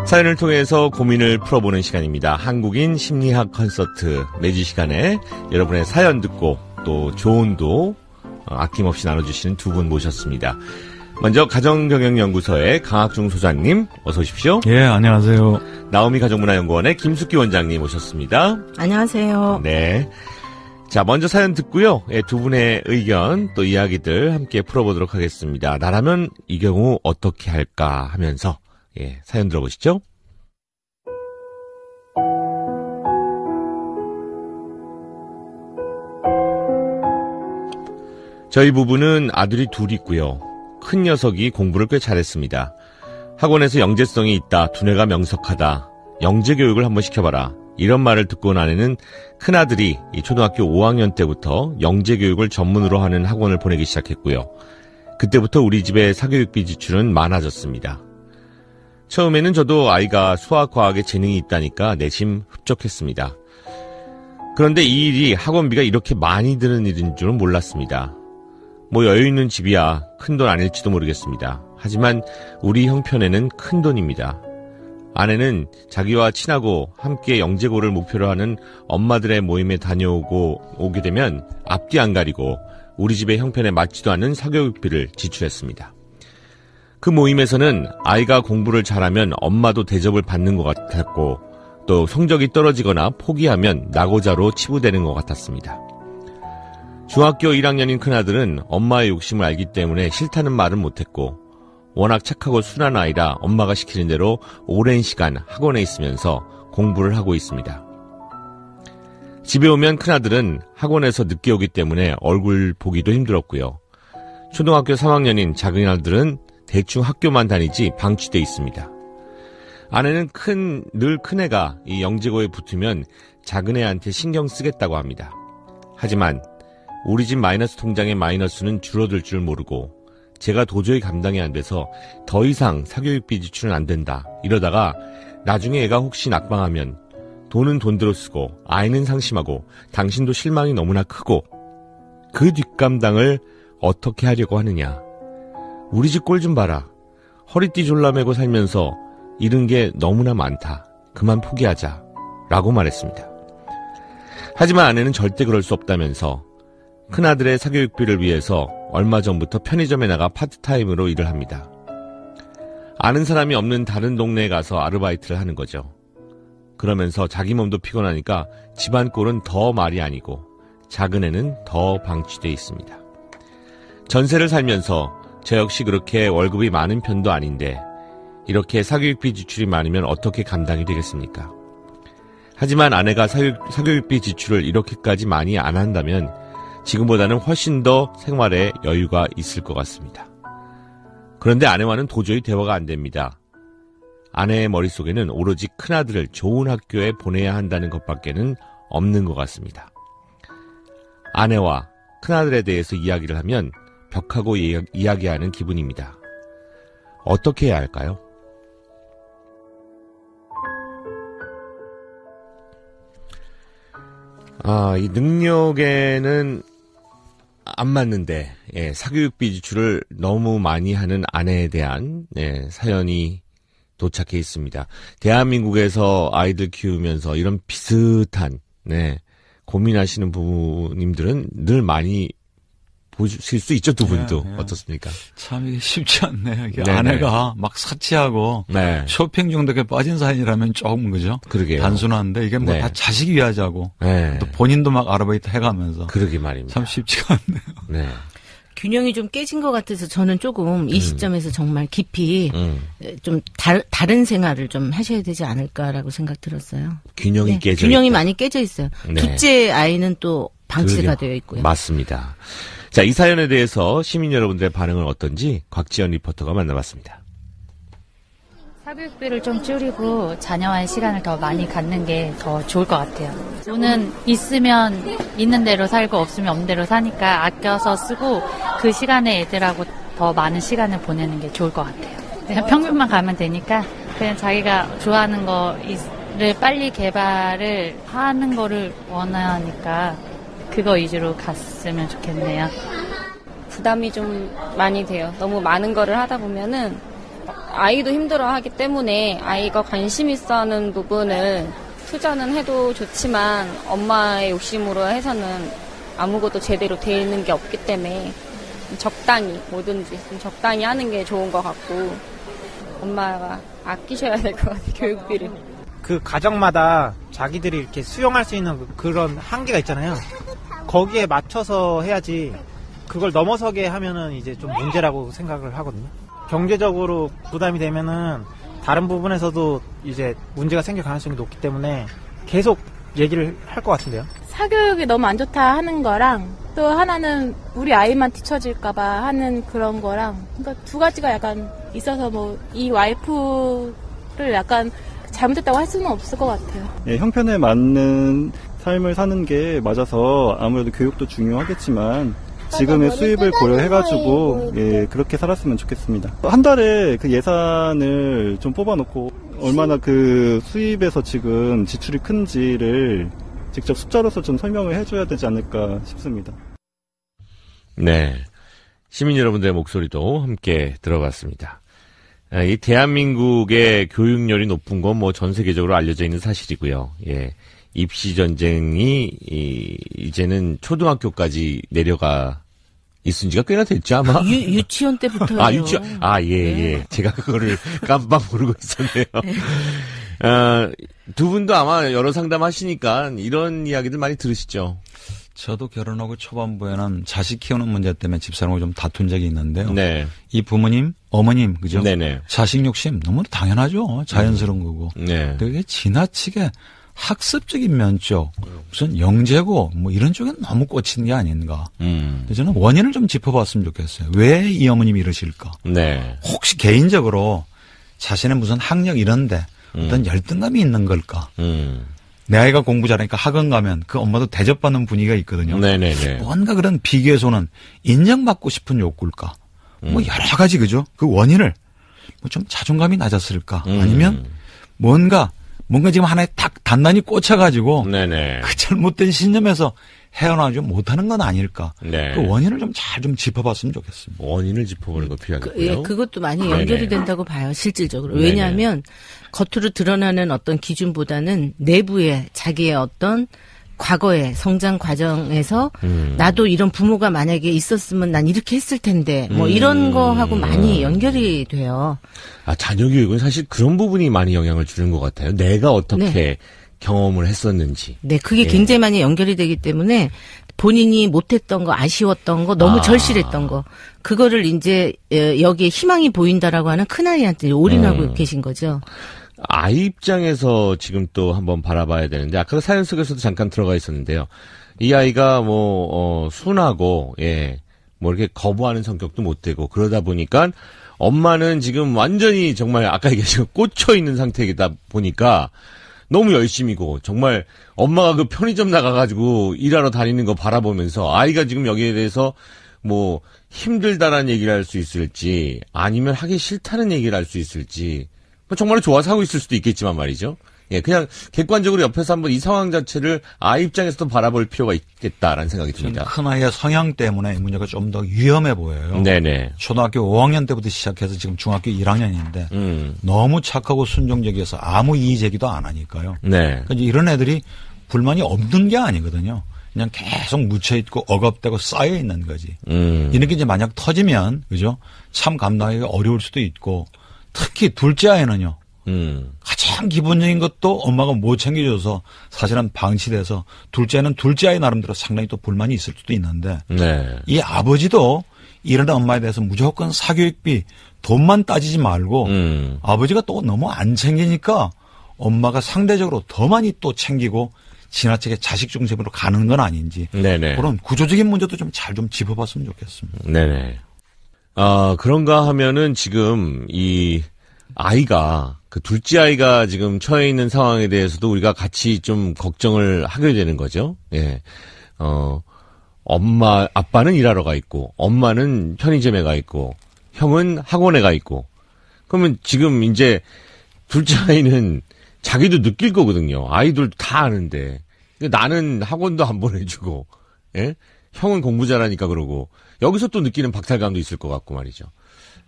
사연을 통해서 고민을 풀어보는 시간입니다. 한국인 심리학 콘서트. 매주 시간에 여러분의 사연 듣고 또 조언도 아낌없이 나눠주시는 두 분 모셨습니다. 먼저 가정경영연구소의 강학중 소장님 어서 오십시오. 예, 안녕하세요. 나오미 가정문화연구원의 김숙기 원장님 오셨습니다. 안녕하세요. 네. 자, 먼저 사연 듣고요. 예, 두 분의 의견 또 이야기들 함께 풀어보도록 하겠습니다. 나라면 이 경우 어떻게 할까 하면서 예, 사연 들어보시죠. 저희 부부는 아들이 둘 있고요. 큰 녀석이 공부를 꽤 잘했습니다. 학원에서 영재성이 있다, 두뇌가 명석하다, 영재교육을 한번 시켜봐라 이런 말을 듣고 온 아내는 큰아들이 초등학교 5학년 때부터 영재교육을 전문으로 하는 학원을 보내기 시작했고요. 그때부터 우리 집의 사교육비 지출은 많아졌습니다. 처음에는 저도 아이가 수학, 과학에 재능이 있다니까 내심 흡족했습니다. 그런데 이 일이 학원비가 이렇게 많이 드는 일인 줄은 몰랐습니다. 뭐 여유있는 집이야 큰돈 아닐지도 모르겠습니다. 하지만 우리 형편에는 큰돈입니다. 아내는 자기와 친하고 함께 영재고를 목표로 하는 엄마들의 모임에 오게 되면 앞뒤 안 가리고 우리 집의 형편에 맞지도 않는 사교육비를 지출했습니다. 그 모임에서는 아이가 공부를 잘하면 엄마도 대접을 받는 것 같았고 또 성적이 떨어지거나 포기하면 낙오자로 치부되는 것 같았습니다. 중학교 1학년인 큰아들은 엄마의 욕심을 알기 때문에 싫다는 말은 못했고 워낙 착하고 순한 아이라 엄마가 시키는 대로 오랜 시간 학원에 있으면서 공부를 하고 있습니다. 집에 오면 큰아들은 학원에서 늦게 오기 때문에 얼굴 보기도 힘들었고요. 초등학교 3학년인 작은 아들은 대충 학교만 다니지 방치돼 있습니다. 아내는 늘 큰애가 이 영재고에 붙으면 작은애한테 신경 쓰겠다고 합니다. 하지만 우리 집 마이너스 통장의 마이너스는 줄어들 줄 모르고 제가 도저히 감당이 안 돼서 더 이상 사교육비 지출은 안 된다 이러다가 나중에 애가 혹시 낙방하면 돈은 돈대로 쓰고 아이는 상심하고 당신도 실망이 너무나 크고 그 뒷감당을 어떻게 하려고 하느냐. 우리 집 꼴 좀 봐라. 허리띠 졸라매고 살면서 잃은 게 너무나 많다. 그만 포기하자. 라고 말했습니다. 하지만 아내는 절대 그럴 수 없다면서 큰아들의 사교육비를 위해서 얼마 전부터 편의점에 나가 파트타임으로 일을 합니다. 아는 사람이 없는 다른 동네에 가서 아르바이트를 하는 거죠. 그러면서 자기 몸도 피곤하니까 집안 꼴은 더 말이 아니고 작은 애는 더 방치돼 있습니다. 전세를 살면서 저 역시 그렇게 월급이 많은 편도 아닌데 이렇게 사교육비 지출이 많으면 어떻게 감당이 되겠습니까? 하지만 아내가 사교육비 지출을 이렇게까지 많이 안 한다면 지금보다는 훨씬 더 생활에 여유가 있을 것 같습니다. 그런데 아내와는 도저히 대화가 안 됩니다. 아내의 머릿속에는 오로지 큰아들을 좋은 학교에 보내야 한다는 것밖에는 없는 것 같습니다. 아내와 큰아들에 대해서 이야기를 하면 벽하고 이야기하는 기분입니다. 어떻게 해야 할까요? 이 능력에는 안 맞는데 사교육비 지출을 너무 많이 하는 아내에 대한 사연이 도착해 있습니다. 대한민국에서 아이들 키우면서 이런 비슷한 고민하시는 부모님들은 늘 많이 보실 수 있죠, 두 분도. 어떻습니까? 참 이게 쉽지 않네요. 이게 아내가 막 사치하고 쇼핑 중독에 빠진 사연이라면 조금 그죠? 그러게요. 단순한데 이게 뭐 다 자식 위하자고 또 본인도 막 아르바이트 해가면서 그러게 말입니다. 참 쉽지가 않네요. 네. 균형이 좀 깨진 것 같아서 저는 조금 이 시점에서 정말 깊이 좀 다른 생활을 좀 하셔야 되지 않을까라고 생각 들었어요. 균형이 깨져 균형이 있다. 많이 깨져 있어요. 둘째 아이는 또 방치가 되어 있고요. 맞습니다. 자, 이 사연에 대해서 시민 여러분들의 반응은 어떤지 곽지연 리포터가 만나봤습니다. 사교육비를 좀 줄이고 자녀와의 시간을 더 많이 갖는 게 더 좋을 것 같아요. 돈은 있으면 있는 대로 살고 없으면 없는 대로 사니까 아껴서 쓰고 그 시간에 애들하고 더 많은 시간을 보내는 게 좋을 것 같아요. 그냥 평균만 가면 되니까 그냥 자기가 좋아하는 거를 빨리 개발을 하는 거를 원하니까 그거 위주로 갔으면 좋겠네요. 부담이 좀 많이 돼요. 너무 많은 거를 하다 보면은 아이도 힘들어하기 때문에 아이가 관심 있어 하는 부분을 투자는 해도 좋지만 엄마의 욕심으로 해서는 아무것도 제대로 되는 게 없기 때문에 적당히 뭐든지 좀 적당히 하는 게 좋은 것 같고 엄마가 아끼셔야 될 것 같아요. 교육비를. 그 가정마다 자기들이 이렇게 수용할 수 있는 그런 한계가 있잖아요. 거기에 맞춰서 해야지 그걸 넘어서게 하면은 이제 좀 문제라고 생각을 하거든요. 경제적으로 부담이 되면은 다른 부분에서도 이제 문제가 생길 가능성이 높기 때문에 계속 얘기를 할 것 같은데요. 사교육이 너무 안 좋다 하는 거랑 또 하나는 우리 아이만 뒤처질까봐 하는 그런 거랑 그러니까 두 가지가 약간 있어서 뭐 이 와이프를 약간 잘못했다고 할 수는 없을 것 같아요. 예, 형편에 맞는 삶을 사는 게 맞아서 아무래도 교육도 중요하겠지만 지금의 수입을 고려해가지고 예, 그렇게 살았으면 좋겠습니다. 한 달에 그 예산을 좀 뽑아놓고 얼마나 그 수입에서 지금 지출이 큰지를 직접 숫자로서 좀 설명을 해줘야 되지 않을까 싶습니다. 네, 시민 여러분들의 목소리도 함께 들어봤습니다. 이 대한민국의 교육열이 높은 건 뭐 전 세계적으로 알려져 있는 사실이고요. 예. 입시 전쟁이 이제는 초등학교까지 내려가 있은 지가 꽤나 됐죠, 아마. 유치원 때부터요. 아, 유치원. 아, 예, 예. 제가 그거를 깜빡 모르고 있었네요. 네. 두 분도 아마 여러 상담하시니까 이런 이야기들 많이 들으시죠? 저도 결혼하고 초반부에는 자식 키우는 문제 때문에 집사람하고 좀 다툰 적이 있는데요. 네. 이 부모님, 어머님, 그죠? 네네. 자식 욕심 너무 당연하죠. 자연스러운 거고. 네. 되게 지나치게 학습적인 면 쪽, 무슨 영재고 뭐 이런 쪽에 너무 꽂힌 게 아닌가. 저는 원인을 좀 짚어봤으면 좋겠어요. 왜 이 어머님이 이러실까? 네. 혹시 개인적으로 자신의 무슨 학력 이런데 어떤 열등감이 있는 걸까? 내 아이가 공부 잘하니까 학원 가면 그 엄마도 대접받는 분위기가 있거든요. 네네네. 뭔가 그런 비교에서는 인정받고 싶은 욕구일까? 뭐 여러 가지 그죠? 그 원인을 뭐 좀 자존감이 낮았을까? 아니면 뭔가 지금 하나에 딱 단단히 꽂혀가지고 네네. 그 잘못된 신념에서 헤어나오지 못하는 건 아닐까. 네. 그 원인을 좀 잘 좀 짚어봤으면 좋겠습니다. 원인을 짚어보는 거 필요하겠고요. 예, 그것도 많이 연결이 된다고 봐요. 실질적으로. 왜냐하면 겉으로 드러나는 어떤 기준보다는 내부에 자기의 어떤 과거의 성장 과정에서 나도 이런 부모가 만약에 있었으면 난 이렇게 했을 텐데 뭐 이런 거하고 많이 연결이 돼요. 아, 자녀 교육은 사실 그런 부분이 많이 영향을 주는 것 같아요. 내가 어떻게 경험을 했었는지. 네, 그게 굉장히 많이 연결이 되기 때문에 본인이 못했던 거, 아쉬웠던 거, 너무 절실했던 거, 그거를 이제 여기에 희망이 보인다라고 하는 큰아이한테 올인하고 계신 거죠. 아이 입장에서 지금 또 한번 바라봐야 되는데, 아까 사연 속에서도 잠깐 들어가 있었는데요. 이 아이가 순하고, 예, 뭐 이렇게 거부하는 성격도 못 되고, 그러다 보니까 엄마는 지금 완전히 정말 아까 얘기하신 꽂혀 있는 상태이다 보니까 너무 열심이고, 정말 엄마가 그 편의점 나가가지고 일하러 다니는 거 바라보면서 아이가 지금 여기에 대해서 뭐 힘들다라는 얘기를 할 수 있을지, 아니면 하기 싫다는 얘기를 할 수 있을지, 정말 좋아서 하고 있을 수도 있겠지만 말이죠. 예, 그냥 객관적으로 옆에서 한번 이 상황 자체를 아이 입장에서도 바라볼 필요가 있겠다라는 생각이 듭니다. 큰아이의 성향 때문에 이 문제가 좀 더 위험해 보여요. 네네. 초등학교 5학년 때부터 시작해서 지금 중학교 1학년인데 너무 착하고 순종적이어서 아무 이의 제기도 안 하니까요. 네. 그러니까 이런 애들이 불만이 없는 게 아니거든요. 그냥 계속 묻혀있고 억압되고 쌓여있는 거지. 이렇게 이제 만약 터지면, 그죠? 참 감당하기가 어려울 수도 있고, 특히 둘째 아이는요. 가장 기본적인 것도 엄마가 못 챙겨줘서 사실은 방치돼서 둘째는 둘째 아이 나름대로 상당히 또 불만이 있을 수도 있는데 이 아버지도 이런 엄마에 대해서 무조건 사교육비 돈만 따지지 말고 아버지가 또 너무 안 챙기니까 엄마가 상대적으로 더 많이 또 챙기고 지나치게 자식 중심으로 가는 건 아닌지 그런 구조적인 문제도 좀 잘 좀 짚어봤으면 좋겠습니다. 네네. 그런가 하면은 지금 이 아이가 그 둘째 아이가 지금 처해 있는 상황에 대해서도 우리가 같이 좀 걱정을 하게 되는 거죠. 예. 아빠는 일하러 가 있고, 엄마는 편의점에 가 있고, 형은 학원에 가 있고. 그러면 지금 이제 둘째 아이는 자기도 느낄 거거든요. 아이들 다 아는데. 나는 학원도 안 보내주고, 예? 형은 공부 잘하니까 그러고, 여기서 또 느끼는 박탈감도 있을 것 같고 말이죠.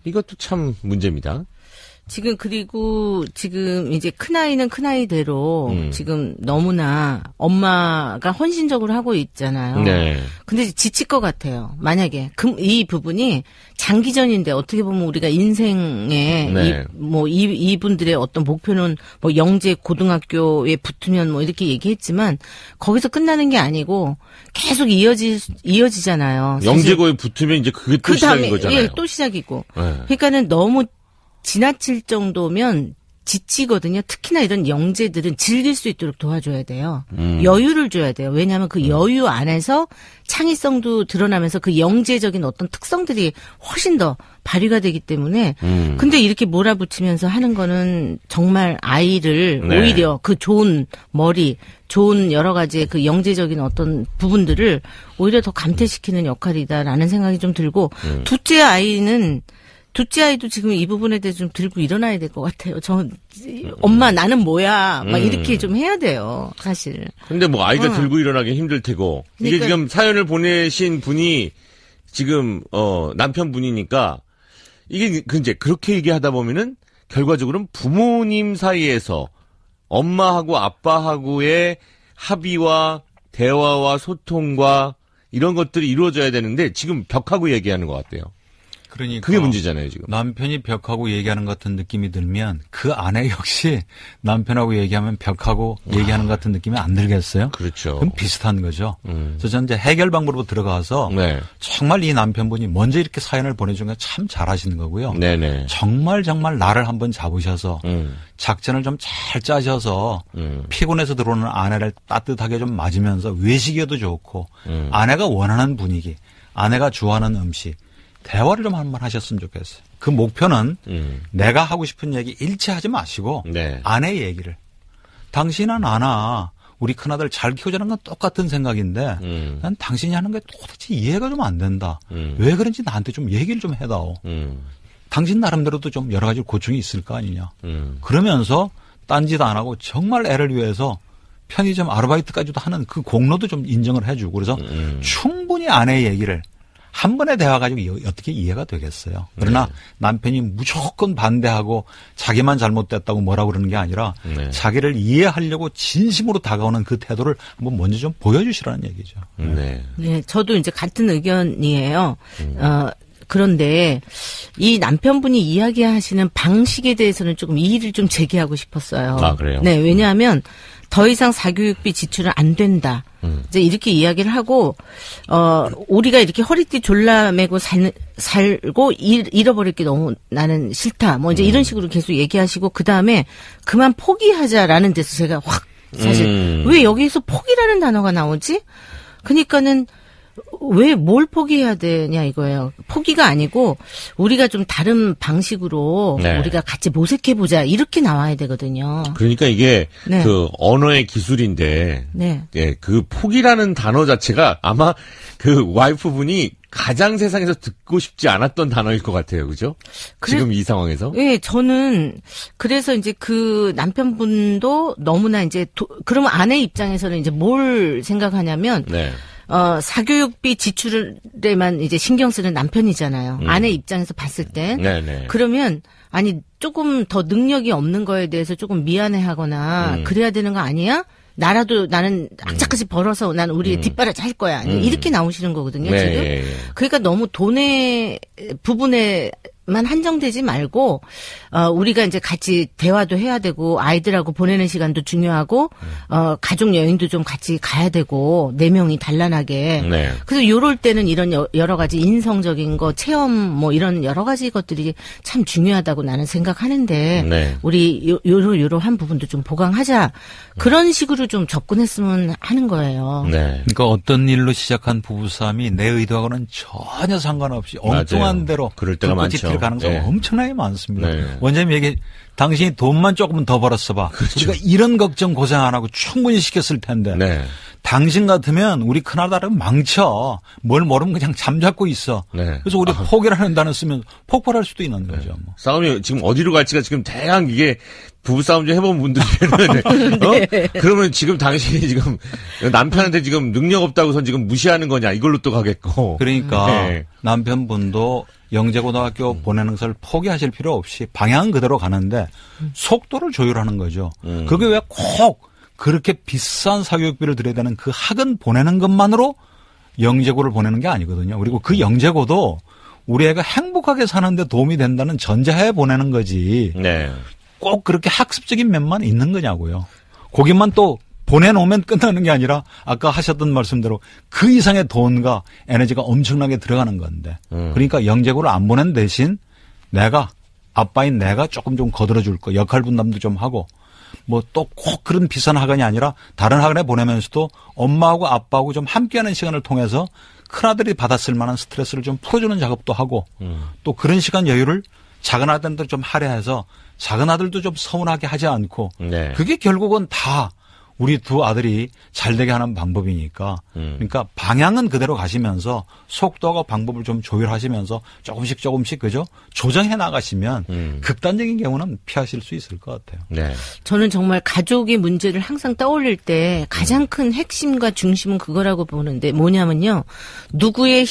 이것도 참 문제입니다. 지금 그리고 지금 이제 큰아이는 큰아이대로 지금 너무나 엄마가 헌신적으로 하고 있잖아요. 네. 근데 지칠 것 같아요. 만약에 이 부분이 장기전인데 어떻게 보면 우리가 인생에 네. 이분들의 어떤 목표는 뭐 영재 고등학교에 붙으면 뭐 이렇게 얘기했지만 거기서 끝나는 게 아니고 계속 이어지잖아요. 영재고에 붙으면 이제 그게 또 시작인 거잖아요. 예, 또 시작이고. 네. 그러니까는 너무 지나칠 정도면 지치거든요. 특히나 이런 영재들은 즐길 수 있도록 도와줘야 돼요. 여유를 줘야 돼요. 왜냐하면 그 여유 안에서 창의성도 드러나면서 그 영재적인 어떤 특성들이 훨씬 더 발휘가 되기 때문에 근데 이렇게 몰아붙이면서 하는 거는 정말 아이를 네. 오히려 그 좋은 머리, 좋은 여러 가지의 그 영재적인 어떤 부분들을 오히려 더 감퇴시키는 역할이다라는 생각이 좀 들고 둘째 아이도 지금 이 부분에 대해서 좀 들고 일어나야 될 것 같아요. 엄마 나는 뭐야 막 이렇게 좀 해야 돼요. 사실. 근데 뭐 아이가 들고 일어나기 힘들 테고 이게 그러니까, 지금 사연을 보내신 분이 지금 남편분이니까 이게 이제 그렇게 얘기하다 보면은 결과적으로는 부모님 사이에서 엄마하고 아빠하고의 합의와 대화와 소통과 이런 것들이 이루어져야 되는데 지금 벽하고 얘기하는 것 같아요. 그러니까 그게 문제잖아요, 지금. 남편이 벽하고 얘기하는 것 같은 느낌이 들면 그 아내 역시 남편하고 얘기하면 벽하고 얘기하는 것 같은 느낌이 안 들겠어요? 그렇죠. 그럼 비슷한 거죠. 그래서 저는 이제 해결 방법으로 들어가서 네. 정말 이 남편분이 먼저 이렇게 사연을 보내준 건 참 잘하시는 거고요. 네네. 정말 나를 한번 잡으셔서 작전을 좀 잘 짜셔서 피곤해서 들어오는 아내를 따뜻하게 좀 맞으면서 외식이어도 좋고 아내가 원하는 분위기, 아내가 좋아하는 음식 대화를 좀 한번 하셨으면 좋겠어요. 그 목표는 내가 하고 싶은 얘기 일치하지 마시고 네. 아내 얘기를. 당신은 아나 우리 큰아들 잘 키우자는 건 똑같은 생각인데 난 당신이 하는 게 도대체 이해가 좀 안 된다. 왜 그런지 나한테 좀 얘기를 좀 해다오. 당신 나름대로도 좀 여러 가지 고충이 있을 거 아니냐. 그러면서 딴짓 안 하고 정말 애를 위해서 편의점 아르바이트까지도 하는 그 공로도 좀 인정을 해주고 그래서 충분히 아내의 얘기를 한 번의 대화 가지고 어떻게 이해가 되겠어요. 그러나 네. 남편이 무조건 반대하고 자기만 잘못됐다고 뭐라고 그러는 게 아니라 네. 자기를 이해하려고 진심으로 다가오는 그 태도를 한번 먼저 좀 보여주시라는 얘기죠. 네, 네 저도 이제 같은 의견이에요. 그런데 이 남편분이 이야기하시는 방식에 대해서는 조금 이의를 좀 제기하고 싶었어요. 아, 그래요? 네, 왜냐하면 더 이상 사교육비 지출은 안 된다. 이제 이렇게 이야기를 하고, 우리가 이렇게 허리띠 졸라매고 살고 잃어버릴 게 너무 나는 싫다. 뭐 이제 이런 식으로 계속 얘기하시고, 그 다음에 그만 포기하자라는 데서 제가 확, 사실, 왜 여기에서 포기라는 단어가 나오지? 그러니까는, 왜 뭘 포기해야 되냐 이거예요. 포기가 아니고 우리가 좀 다른 방식으로 네. 우리가 같이 모색해보자 이렇게 나와야 되거든요. 그러니까 이게 네. 그 언어의 기술인데 네. 예, 그 포기라는 단어 자체가 아마 그 와이프분이 가장 세상에서 듣고 싶지 않았던 단어일 것 같아요. 그죠? 지금 이 상황에서. 네, 저는 그래서 이제 그 남편분도 너무나 이제 그러면 아내 입장에서는 이제 뭘 생각하냐면 네. 사교육비 지출에만 이제 신경 쓰는 남편이잖아요. 아내 입장에서 봤을 때. 네네. 그러면, 아니, 조금 더 능력이 없는 거에 대해서 조금 미안해하거나, 그래야 되는 거 아니야? 나는 악착같이 벌어서 난 우리 뒷바라지 할 거야. 이렇게 나오시는 거거든요, 지금. 네. 그러니까 너무 돈의 부분에, 만 한정되지 말고 우리가 이제 같이 대화도 해야 되고 아이들하고 보내는 시간도 중요하고 가족 여행도 좀 같이 가야 되고 4명이 단란하게 네. 그래서 요럴 때는 이런 여러 가지 인성적인 거 체험 뭐 이런 여러 가지 것들이 참 중요하다고 나는 생각하는데 네. 우리 요러한 부분도 좀 보강하자 그런 식으로 좀 접근했으면 하는 거예요. 네. 그러니까 어떤 일로 시작한 부부싸움이 내 의도하고는 전혀 상관없이 엉뚱한 맞아요. 대로 그럴 때가 많죠. 가능성이 네. 엄청나게 많습니다. 네. 원장님 얘기 당신이 돈만 조금은 더 벌었어 봐. 그렇죠. 우리가 이런 걱정 고생 안 하고 충분히 시켰을 텐데 네. 당신 같으면 우리 큰아들은 망쳐. 뭘 모르면 그냥 잠잡고 있어. 네. 그래서 우리 포기라는 단어 쓰면 폭발할 수도 있는 거죠. 뭐. 싸움이 지금 어디로 갈지가 지금 대강 이게 부부싸움 좀 해본 분들은, 네. 그러면 지금 당신이 지금 남편한테 지금 능력 없다고선 지금 무시하는 거냐, 이걸로 또 가겠고. 그러니까 네. 남편분도 영재고등학교 보내는 것을 포기하실 필요 없이 방향은 그대로 가는데 속도를 조율하는 거죠. 그게 왜 꼭 그렇게 비싼 사교육비를 들여야 되는 그 학원 보내는 것만으로 영재고를 보내는 게 아니거든요. 그리고 그 영재고도 우리 애가 행복하게 사는데 도움이 된다는 전제하에 보내는 거지. 네. 꼭 그렇게 학습적인 면만 있는 거냐고요. 거기만 또 보내놓으면 끝나는 게 아니라 아까 하셨던 말씀대로 그 이상의 돈과 에너지가 엄청나게 들어가는 건데. 그러니까 영재고를 안 보낸 대신 내가 아빠인 내가 조금 좀 거들어줄 거 역할 분담도 좀 하고 뭐 또 꼭 그런 비싼 학원이 아니라 다른 학원에 보내면서도 엄마하고 아빠하고 좀 함께하는 시간을 통해서 큰아들이 받았을 만한 스트레스를 좀 풀어주는 작업도 하고 또 그런 시간 여유를 작은 아들한테 좀 할애해서 작은 아들도 좀 서운하게 하지 않고 네. 그게 결국은 다 우리 두 아들이 잘 되게 하는 방법이니까 그러니까 방향은 그대로 가시면서 속도하고 방법을 좀 조율하시면서 조금씩 그죠? 조정해 나가시면 극단적인 경우는 피하실 수 있을 것 같아요. 네. 저는 정말 가족의 문제를 항상 떠올릴 때 가장 큰 핵심과 중심은 그거라고 보는데 뭐냐면요. 누구의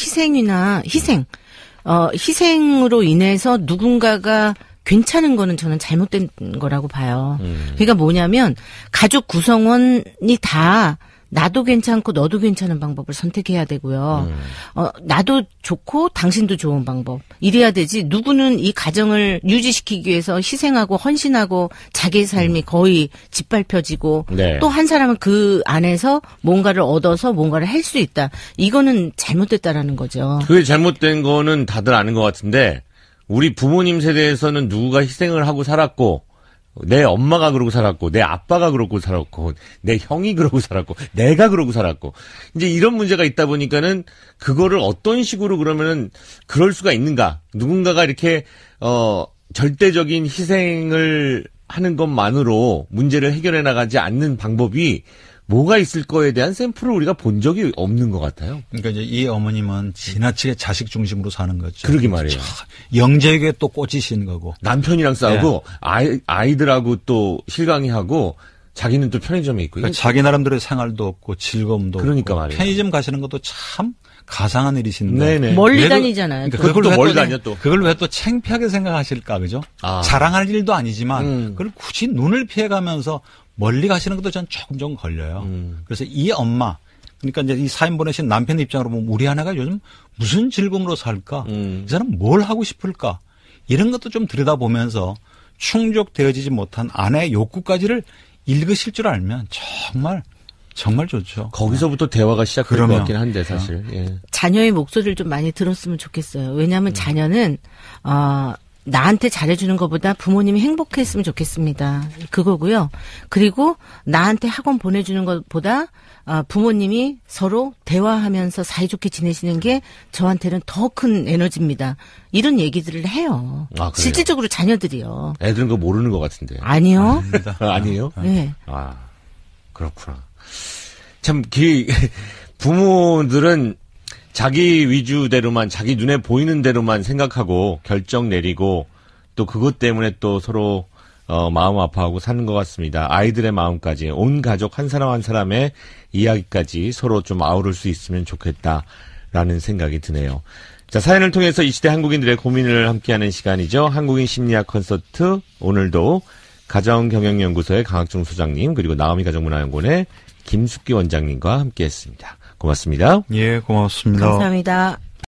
희생으로 인해서 누군가가 괜찮은 거는 저는 잘못된 거라고 봐요. 그러니까 뭐냐면 가족 구성원이 다 나도 괜찮고 너도 괜찮은 방법을 선택해야 되고요. 나도 좋고 당신도 좋은 방법. 이래야 되지. 누구는 이 가정을 유지시키기 위해서 희생하고 헌신하고 자기의 삶이 거의 짓밟혀지고 네. 또 한 사람은 그 안에서 뭔가를 얻어서 뭔가를 할 수 있다. 이거는 잘못됐다라는 거죠. 그게 잘못된 거는 다들 아는 것 같은데 우리 부모님 세대에서는 누구가 희생을 하고 살았고 내 엄마가 그러고 살았고 내 아빠가 그러고 살았고 내 형이 그러고 살았고 내가 그러고 살았고 이제 이런 문제가 있다 보니까는 그거를 어떤 식으로 그러면은 그럴 수가 있는가 누군가가 이렇게 절대적인 희생을 하는 것만으로 문제를 해결해 나가지 않는 방법이 뭐가 있을 거에 대한 샘플을 우리가 본 적이 없는 것 같아요. 그러니까 이제 이 어머님은 지나치게 자식 중심으로 사는 거죠. 그러게 말이에요. 영재에게 또 꽂히신 거고. 남편이랑 싸우고 네. 아이들하고 또 실강이하고 자기는 또 편의점에 있고. 그러니까 자기 나름대로의 생활도 없고 즐거움도 그러니까 없고. 말이에요. 편의점 가시는 것도 참 가상한 일이신데. 네네. 멀리 다니잖아요. 그러니까 그걸 또 멀리 다녀 또. 그걸 왜 또 창피하게 생각하실까 그죠? 자랑할 일도 아니지만 그걸 굳이 눈을 피해가면서 멀리 가시는 것도 전 조금 좀 걸려요. 그래서 이 엄마, 그러니까 이제 이 사연 보내신 남편 입장으로 보면 우리 아내가 요즘 무슨 즐거움으로 살까? 이 사람 뭘 하고 싶을까? 이런 것도 좀 들여다보면서 충족되어지지 못한 아내의 욕구까지를 읽으실 줄 알면 정말 좋죠. 거기서부터 대화가 시작될 것 같긴 한데 사실. 예. 자녀의 목소리를 좀 많이 들었으면 좋겠어요. 왜냐하면 자녀는 나한테 잘해주는 것보다 부모님이 행복했으면 좋겠습니다. 그거고요. 그리고 나한테 학원 보내주는 것보다 부모님이 서로 대화하면서 사이좋게 지내시는 게 저한테는 더 큰 에너지입니다. 이런 얘기들을 해요. 실질적으로 자녀들이요. 애들은 그거 모르는 것 같은데. 아니요. 아니에요? 네. 그렇구나. 참, 부모들은 자기 위주대로만 자기 눈에 보이는 대로만 생각하고 결정 내리고 또 그것 때문에 또 서로 마음 아파하고 사는 것 같습니다. 아이들의 마음까지 온 가족 한 사람 한 사람의 이야기까지 서로 좀 아우를 수 있으면 좋겠다라는 생각이 드네요. 자, 사연을 통해서 이 시대 한국인들의 고민을 함께하는 시간이죠. 한국인 심리학 콘서트 오늘도 가정경영연구소의 강학중 소장님 그리고 나오미 가정문화연구원의 김숙기 원장님과 함께했습니다. 고맙습니다. 예, 고맙습니다. 감사합니다.